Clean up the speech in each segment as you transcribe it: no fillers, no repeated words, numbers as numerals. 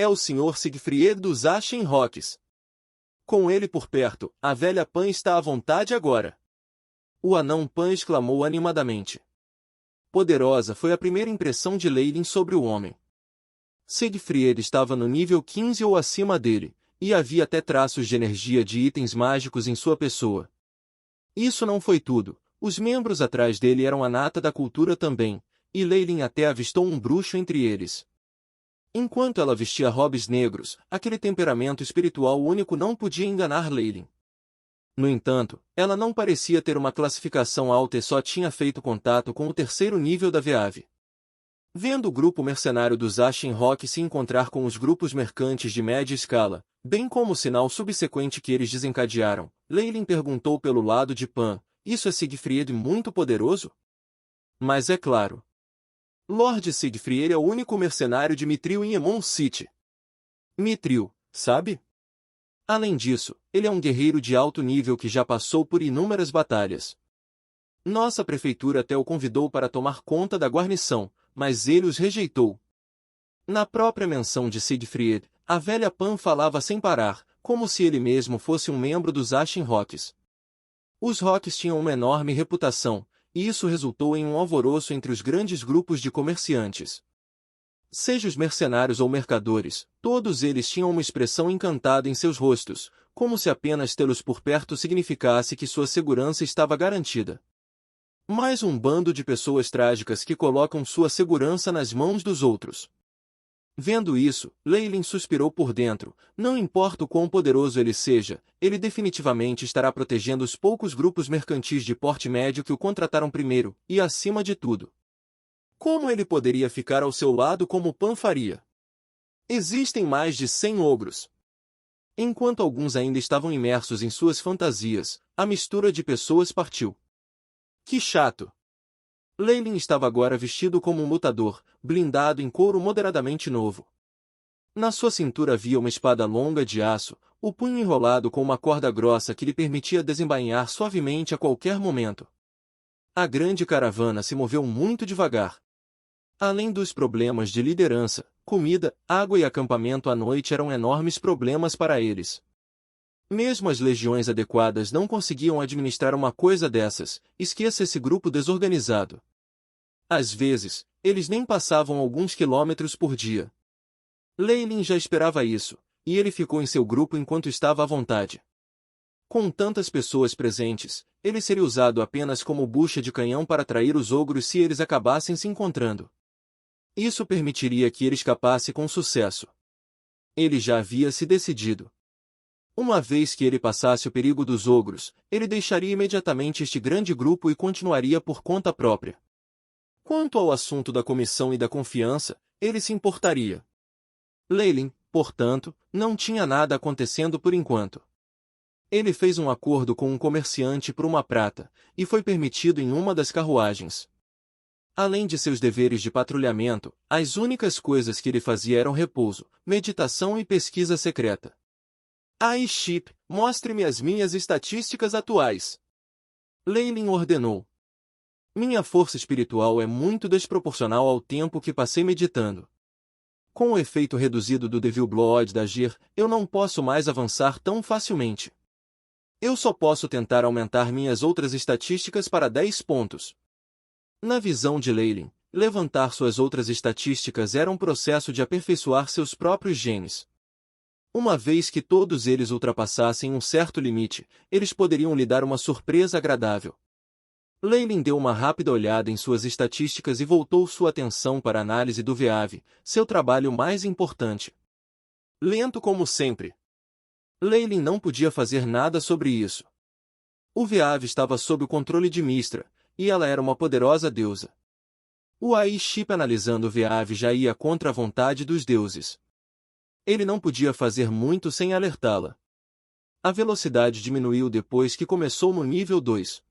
é o Sr. Siegfried dos Ashenrocks. Com ele por perto, a velha Pan está à vontade agora. O anão Pan exclamou animadamente. Poderosa foi a primeira impressão de Leylin sobre o homem. Siegfried estava no nível 15 ou acima dele, e havia até traços de energia de itens mágicos em sua pessoa. Isso não foi tudo, os membros atrás dele eram a nata da cultura também, e Leylin até avistou um bruxo entre eles. Enquanto ela vestia robes negros, aquele temperamento espiritual único não podia enganar Leylin. No entanto, ela não parecia ter uma classificação alta e só tinha feito contato com o terceiro nível da VEAV. Vendo o grupo mercenário dos Ashenrock se encontrar com os grupos mercantes de média escala, bem como o sinal subsequente que eles desencadearam, Leylin perguntou pelo lado de Pan, isso é Siegfried muito poderoso? Mas é claro. Lord Siegfried é o único mercenário de Mithril em Emon City. Mithril, sabe? Além disso, ele é um guerreiro de alto nível que já passou por inúmeras batalhas. Nossa prefeitura até o convidou para tomar conta da guarnição, mas ele os rejeitou. Na própria menção de Siegfried, a velha Pan falava sem parar, como se ele mesmo fosse um membro dos Ashenrocks. Os Rocks tinham uma enorme reputação, e isso resultou em um alvoroço entre os grandes grupos de comerciantes. Seja os mercenários ou mercadores, todos eles tinham uma expressão encantada em seus rostos, como se apenas tê-los por perto significasse que sua segurança estava garantida. Mais um bando de pessoas trágicas que colocam sua segurança nas mãos dos outros. Vendo isso, Leylin suspirou por dentro, não importa o quão poderoso ele seja, ele definitivamente estará protegendo os poucos grupos mercantis de porte médio que o contrataram primeiro, e acima de tudo. Como ele poderia ficar ao seu lado como Pan faria? Existem mais de 100 ogros. Enquanto alguns ainda estavam imersos em suas fantasias, a mistura de pessoas partiu. Que chato! Leylin estava agora vestido como um lutador, blindado em couro moderadamente novo. Na sua cintura havia uma espada longa de aço, o punho enrolado com uma corda grossa que lhe permitia desembainhar suavemente a qualquer momento. A grande caravana se moveu muito devagar. Além dos problemas de liderança, comida, água e acampamento à noite eram enormes problemas para eles. Mesmo as legiões adequadas não conseguiam administrar uma coisa dessas, esqueça esse grupo desorganizado. Às vezes, eles nem passavam alguns quilômetros por dia. Leylin já esperava isso, e ele ficou em seu grupo enquanto estava à vontade. Com tantas pessoas presentes, ele seria usado apenas como bucha de canhão para atrair os ogros se eles acabassem se encontrando. Isso permitiria que ele escapasse com sucesso. Ele já havia se decidido. Uma vez que ele passasse o perigo dos ogros, ele deixaria imediatamente este grande grupo e continuaria por conta própria. Quanto ao assunto da comissão e da confiança, ele se importaria. Leylin, portanto, não tinha nada acontecendo por enquanto. Ele fez um acordo com um comerciante por uma prata, e foi permitido em uma das carruagens. Além de seus deveres de patrulhamento, as únicas coisas que ele fazia eram repouso, meditação e pesquisa secreta. Ship, mostre-me as minhas estatísticas atuais. Leylin ordenou. Minha força espiritual é muito desproporcional ao tempo que passei meditando. Com o efeito reduzido do Devil Blood da Gir, eu não posso mais avançar tão facilmente. Eu só posso tentar aumentar minhas outras estatísticas para 10 pontos. Na visão de Leylin, levantar suas outras estatísticas era um processo de aperfeiçoar seus próprios genes. Uma vez que todos eles ultrapassassem um certo limite, eles poderiam lhe dar uma surpresa agradável. Leylin deu uma rápida olhada em suas estatísticas e voltou sua atenção para a análise do VEAV, seu trabalho mais importante. Lento como sempre. Leylin não podia fazer nada sobre isso. O VEAV estava sob o controle de Mystra, e ela era uma poderosa deusa. O Ship analisando o VEAV já ia contra a vontade dos deuses. Ele não podia fazer muito sem alertá-la. A velocidade diminuiu depois que começou no nível 2.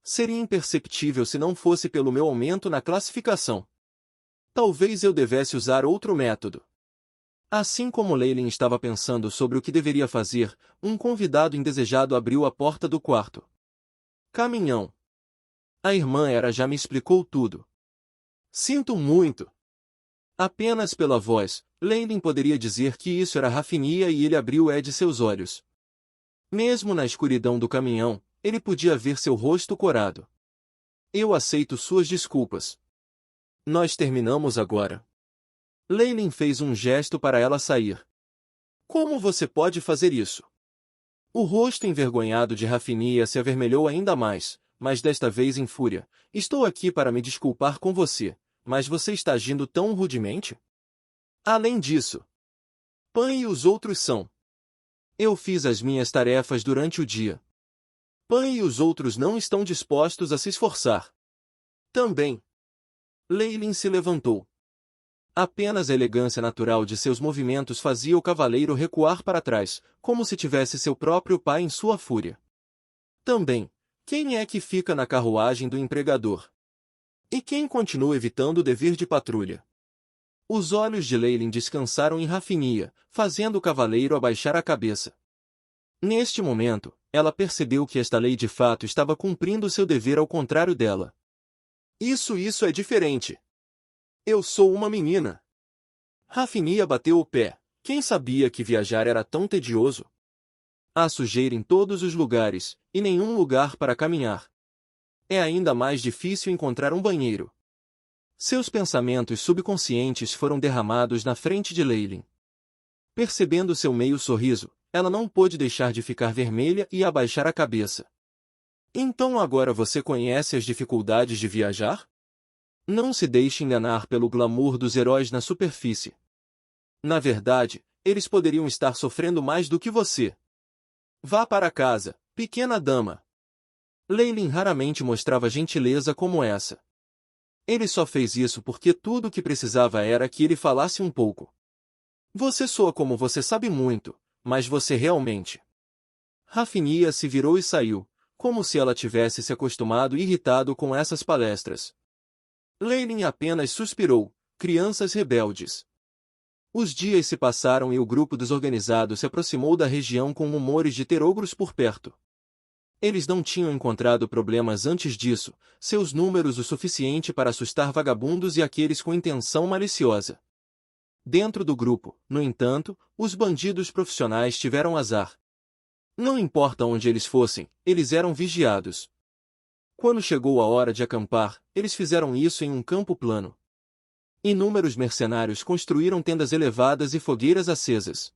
Seria imperceptível se não fosse pelo meu aumento na classificação. Talvez eu devesse usar outro método. Assim como Leylin estava pensando sobre o que deveria fazer, um convidado indesejado abriu a porta do quarto. Caminhão. A irmã Era já me explicou tudo. Sinto muito. Apenas pela voz, Leilin poderia dizer que isso era Rafinia e ele abriu de seus olhos. Mesmo na escuridão do caminhão, ele podia ver seu rosto corado. Eu aceito suas desculpas. Nós terminamos agora. Leilin fez um gesto para ela sair. Como você pode fazer isso? O rosto envergonhado de Rafinia se avermelhou ainda mais, mas desta vez em fúria. Estou aqui para me desculpar com você, mas você está agindo tão rudemente? Além disso, Pan e os outros são. Eu fiz as minhas tarefas durante o dia. Pan e os outros não estão dispostos a se esforçar. Também. Leilin se levantou. Apenas a elegância natural de seus movimentos fazia o cavaleiro recuar para trás, como se tivesse seu próprio pai em sua fúria. Também, quem é que fica na carruagem do empregador? E quem continua evitando o dever de patrulha? Os olhos de Leilin descansaram em Rafinia, fazendo o cavaleiro abaixar a cabeça. Neste momento, ela percebeu que esta lei de fato estava cumprindo seu dever ao contrário dela. Isso é diferente. Eu sou uma menina. Rafinia bateu o pé. Quem sabia que viajar era tão tedioso? Há sujeira em todos os lugares, e nenhum lugar para caminhar. É ainda mais difícil encontrar um banheiro. Seus pensamentos subconscientes foram derramados na frente de Leilin. Percebendo seu meio sorriso, ela não pôde deixar de ficar vermelha e abaixar a cabeça. Então agora você conhece as dificuldades de viajar? Não se deixe enganar pelo glamour dos heróis na superfície. Na verdade, eles poderiam estar sofrendo mais do que você. Vá para casa, pequena dama. Leilin raramente mostrava gentileza como essa. Ele só fez isso porque tudo o que precisava era que ele falasse um pouco. Você soa como você sabe muito, mas você realmente... Rafinia se virou e saiu, como se ela tivesse se acostumado e irritado com essas palestras. Leilin apenas suspirou, crianças rebeldes. Os dias se passaram e o grupo desorganizado se aproximou da região com rumores de ter ogros por perto. Eles não tinham encontrado problemas antes disso, seus números o suficiente para assustar vagabundos e aqueles com intenção maliciosa. Dentro do grupo, no entanto, os bandidos profissionais tiveram azar. Não importa onde eles fossem, eles eram vigiados. Quando chegou a hora de acampar, eles fizeram isso em um campo plano. Inúmeros mercenários construíram tendas elevadas e fogueiras acesas.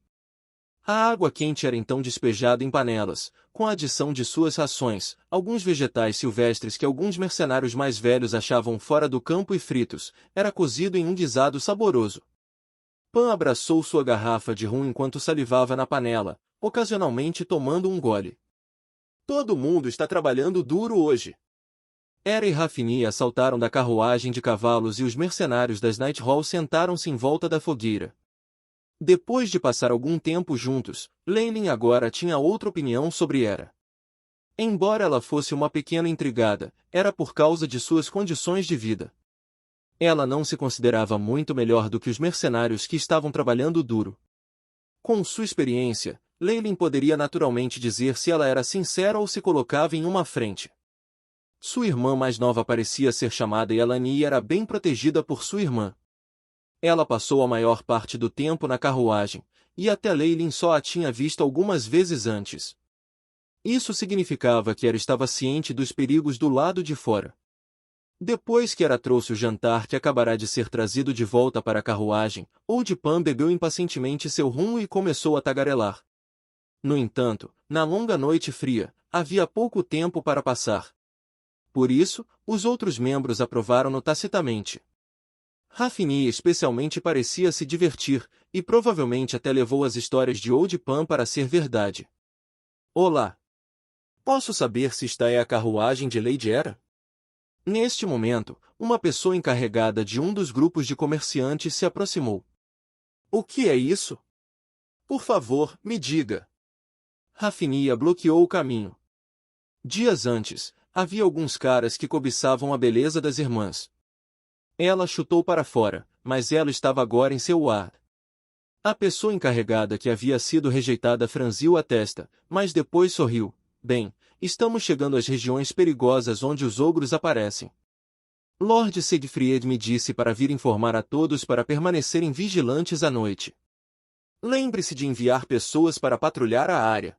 A água quente era então despejada em panelas, com a adição de suas rações, alguns vegetais silvestres que alguns mercenários mais velhos achavam fora do campo e fritos, era cozido em um guisado saboroso. Pan abraçou sua garrafa de rum enquanto salivava na panela, ocasionalmente tomando um gole. Todo mundo está trabalhando duro hoje. Era e Rafinia saltaram da carruagem de cavalos e os mercenários das Night Hall sentaram-se em volta da fogueira. Depois de passar algum tempo juntos, Leilin agora tinha outra opinião sobre Hera. Embora ela fosse uma pequena intrigada, era por causa de suas condições de vida. Ela não se considerava muito melhor do que os mercenários que estavam trabalhando duro. Com sua experiência, Leilin poderia naturalmente dizer se ela era sincera ou se colocava em uma frente. Sua irmã mais nova parecia ser chamada Elani e era bem protegida por sua irmã. Ela passou a maior parte do tempo na carruagem, e até Leilin só a tinha visto algumas vezes antes. Isso significava que Hera estava ciente dos perigos do lado de fora. Depois que Hera trouxe o jantar que acabará de ser trazido de volta para a carruagem, Old Pan bebeu impacientemente seu rum e começou a tagarelar. No entanto, na longa noite fria, havia pouco tempo para passar. Por isso, os outros membros aprovaram-no tacitamente. Rafinia especialmente parecia se divertir, e provavelmente até levou as histórias de Old Pan para ser verdade. Olá! Posso saber se esta é a carruagem de Lady Hera? Neste momento, uma pessoa encarregada de um dos grupos de comerciantes se aproximou. O que é isso? Por favor, me diga. Rafinia bloqueou o caminho. Dias antes, havia alguns caras que cobiçavam a beleza das irmãs. Ela chutou para fora, mas ela estava agora em seu ar. A pessoa encarregada que havia sido rejeitada franziu a testa, mas depois sorriu. Bem, estamos chegando às regiões perigosas onde os ogros aparecem. Lord Siegfried me disse para vir informar a todos para permanecerem vigilantes à noite. Lembre-se de enviar pessoas para patrulhar a área.